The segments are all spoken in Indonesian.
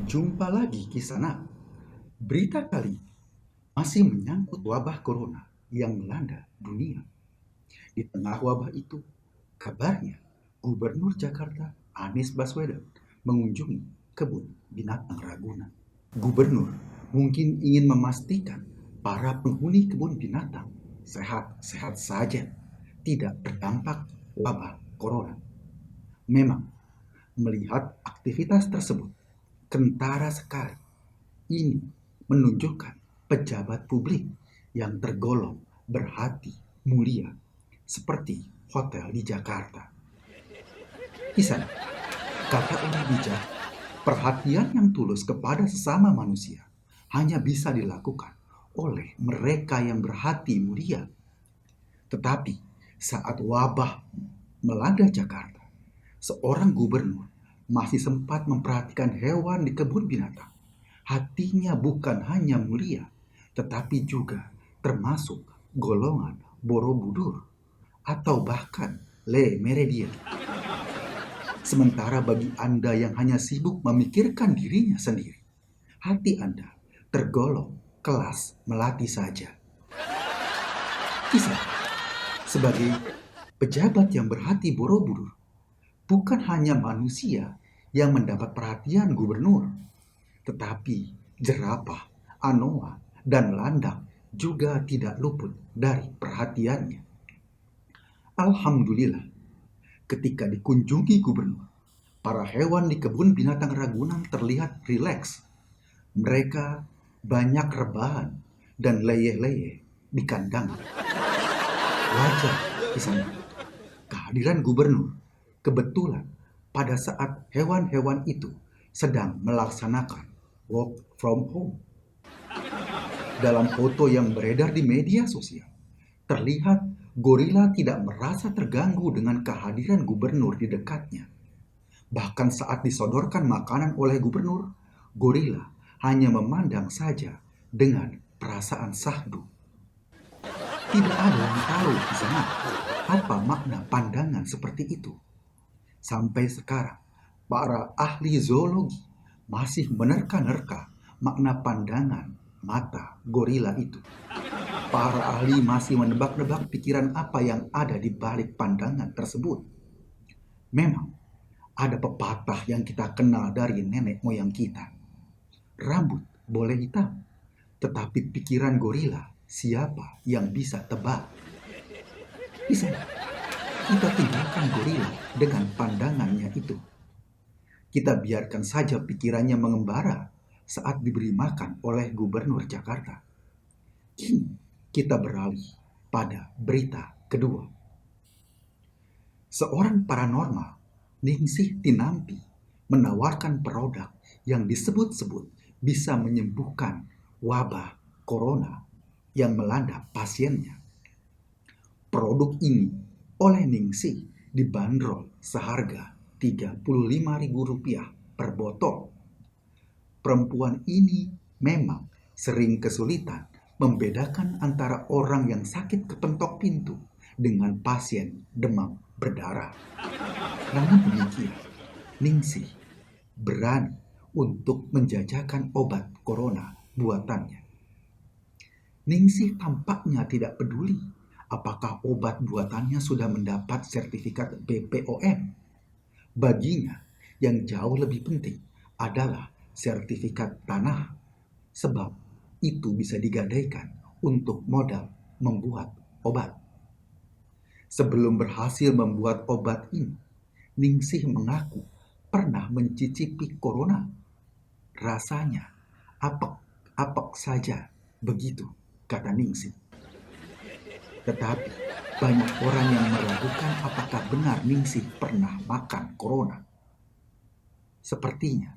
Jumpa lagi kisah nak. Berita kali ini masih menyangkut wabah corona yang melanda dunia. Di tengah wabah itu, kabarnya Gubernur Jakarta Anies Baswedan mengunjungi kebun binatang Ragunan. Gubernur mungkin ingin memastikan para penghuni kebun binatang sehat-sehat saja, tidak terdampak wabah corona. Memang, melihat aktivitas tersebut kentara sekali. Ini menunjukkan pejabat publik yang tergolong berhati mulia seperti hotel di Jakarta. Kisah kata orang bijak, perhatian yang tulus kepada sesama manusia hanya bisa dilakukan oleh mereka yang berhati mulia. Tetapi saat wabah melanda Jakarta, seorang gubernur masih sempat memperhatikan hewan di kebun binatang. Hatinya bukan hanya mulia, tetapi juga termasuk golongan Borobudur atau bahkan Le Meridien. Sementara bagi Anda yang hanya sibuk memikirkan dirinya sendiri, hati Anda tergolong kelas melati saja. Kisah sebagai pejabat yang berhati Borobudur, bukan hanya manusia yang mendapat perhatian gubernur, tetapi jerapah, anoa, dan landak juga tidak luput dari perhatiannya. Alhamdulillah, ketika dikunjungi gubernur, para hewan di kebun binatang Ragunan terlihat rileks. Mereka banyak rebahan dan leyeh-leyeh di kandang. Wajar di sana. Kehadiran gubernur kebetulan pada saat hewan-hewan itu sedang melaksanakan work from home. Dalam foto yang beredar di media sosial, terlihat gorila tidak merasa terganggu dengan kehadiran gubernur di dekatnya. Bahkan saat disodorkan makanan oleh gubernur, gorila hanya memandang saja dengan perasaan syahdu. Tidak ada yang tahu di sana apa makna pandangan seperti itu. Sampai sekarang, para ahli zoologi masih menerka-nerka makna pandangan mata gorila itu. Para ahli masih menebak-nebak pikiran apa yang ada di balik pandangan tersebut. Memang, ada pepatah yang kita kenal dari nenek moyang kita. Rambut boleh hitam, tetapi pikiran gorila siapa yang bisa tebak? Bisa. Kita tinggalkan gorila dengan pandangannya itu. Kita biarkan saja pikirannya mengembara saat diberi makan oleh Gubernur Jakarta. Kini kita beralih pada berita kedua. Seorang paranormal, Ningsih Tinampi, menawarkan produk yang disebut-sebut bisa menyembuhkan wabah corona yang melanda pasiennya. Produk ini oleh Ningsih dibanderol seharga Rp35.000 per botol. Perempuan ini memang sering kesulitan membedakan antara orang yang sakit kepentok pintu dengan pasien demam berdarah. Namun demikian, Ningsih berani untuk menjajakan obat corona buatannya. Ningsih tampaknya tidak peduli apakah obat buatannya sudah mendapat sertifikat BPOM. Baginya, yang jauh lebih penting adalah sertifikat tanah, sebab itu bisa digadaikan untuk modal membuat obat. Sebelum berhasil membuat obat ini, Ningsih mengaku pernah mencicipi corona. Rasanya apek-apek saja, begitu kata Ningsih. Tetapi banyak orang yang meragukan apakah benar Ningsih pernah makan corona. Sepertinya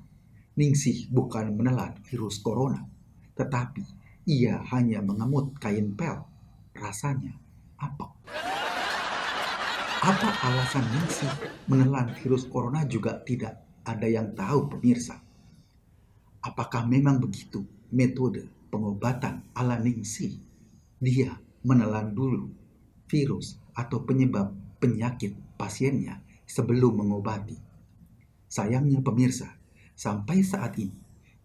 Ningsih bukan menelan virus corona, tetapi ia hanya mengemut kain pel. Rasanya apek. Apa alasan Ningsih menelan virus corona juga tidak ada yang tahu, pemirsa. Apakah memang begitu metode pengobatan ala Ningsih? Dia menelan dulu virus atau penyebab penyakit pasiennya sebelum mengobati. Sayangnya pemirsa, sampai saat ini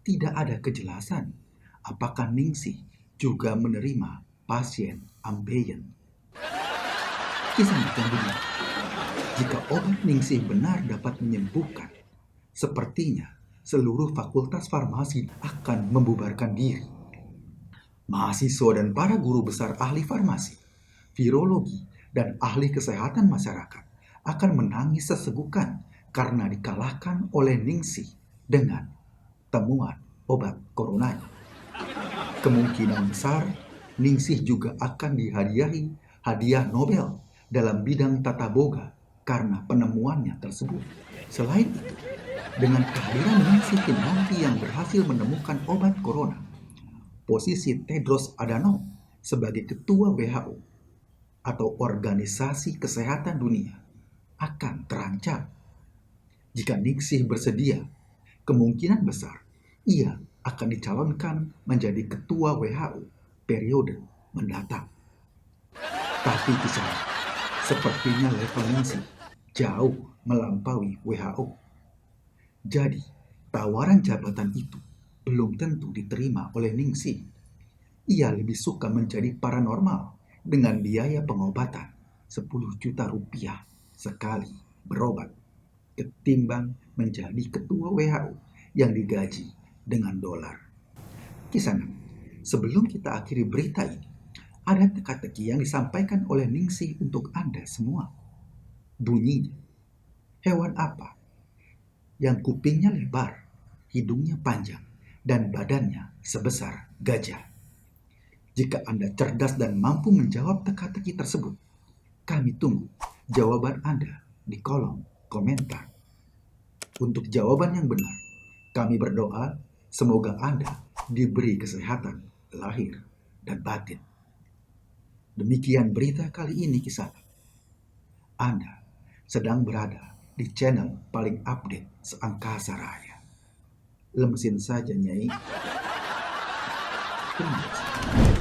tidak ada kejelasan apakah Ningsih juga menerima pasien ambeien. Kisah yang begini, jika obat Ningsih benar dapat menyembuhkan, sepertinya seluruh fakultas farmasi akan membubarkan diri. Mahasiswa dan para guru besar ahli farmasi, virologi, dan ahli kesehatan masyarakat akan menangis sesegukan karena dikalahkan oleh Ningsih dengan temuan obat corona. Kemungkinan besar Ningsih juga akan dihadiahi hadiah Nobel dalam bidang tata boga karena penemuannya tersebut. Selain itu, dengan kehadiran Ningsih Kinanti yang berhasil menemukan obat corona, posisi Tedros Adhanom sebagai ketua WHO atau Organisasi Kesehatan Dunia akan terancam. Jika Ningsih bersedia, kemungkinan besar ia akan dicalonkan menjadi ketua WHO periode mendatang. Tapi kisah sepertinya level Ningsih jauh melampaui WHO. Jadi, tawaran jabatan itu belum tentu diterima oleh Ningsih. Ia lebih suka menjadi paranormal dengan biaya pengobatan 10 juta rupiah sekali berobat ketimbang menjadi ketua WHO yang digaji dengan dolar. Kisah 6. Sebelum kita akhiri berita ini, ada teka-teki yang disampaikan oleh Ningsih untuk Anda semua. Bunyinya, hewan apa yang kupingnya lebar, hidungnya panjang, dan badannya sebesar gajah? Jika Anda cerdas dan mampu menjawab teka-teki tersebut, kami tunggu jawaban Anda di kolom komentar. Untuk jawaban yang benar, kami berdoa semoga Anda diberi kesehatan lahir dan batin. Demikian berita kali ini, kisah. Anda sedang berada di channel paling update seangkasa raya. Lemesin saja, Nyai. Terima kasih.